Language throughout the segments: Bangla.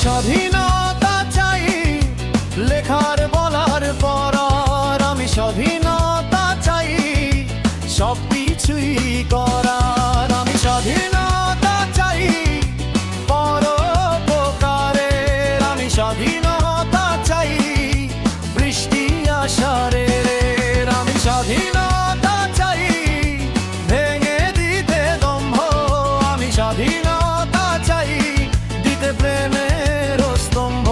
স্বাধীনতা চাই, লেখার বলার পরার। আমি স্বাধীনতা চাই, সব কিছুই করার। আমি স্বাধীনতা চাই, পরোপকারের। আমি স্বাধীনতা চাই, বৃষ্টি আষাঢ়ের। আমি স্বাধীনতা চাই, ভেঙে দিতে দম্ভ। আমি স্বাধীনতা চাই, দিতে প্রেমের স্তম্ভ।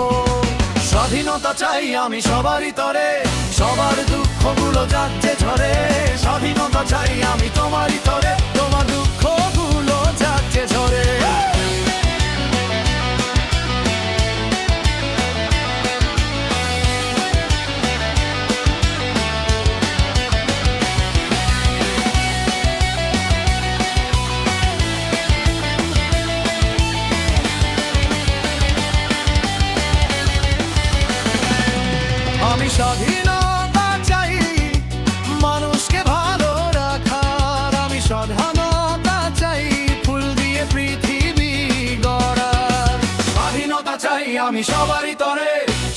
স্বাধীনতা চাই আমি সবারই তরে, সবার দুঃখগুলো যাক যে ঝরে। স্বাধীনতা চাই আমি তোমারই তরে, তোমার দুঃখগুলো যাক যে ঝরে। আমি স্বাধীনতা চাই, মানুষকে ভালো রাখার। আমি স্বাধীনতা চাই, ফুল দিয়ে পৃথিবী গড়ার। স্বাধীনতা চাই আমি সবারই তরে,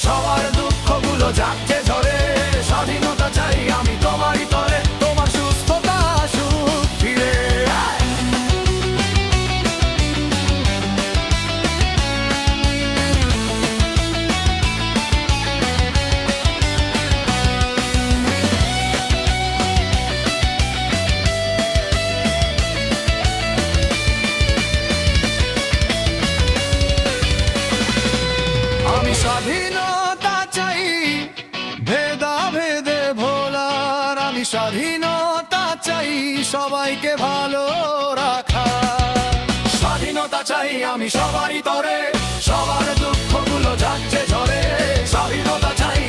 সবার দুঃখগুলো যাক যে ঝরে। স্বাধীনতা চাই আমি তোমারই তরে, তোমার সুস্থতা সুখ ফিরে। আমি স্বাধীনতা চাই, ভেদাভেদে ভোলার। আমি স্বাধীনতা চাই, সবাইকে ভালো রাখার। স্বাধীনতা চাই আমি সবারই তরে, সবার দুঃখগুলো যাক যে ঝরে। স্বাধীনতা চাই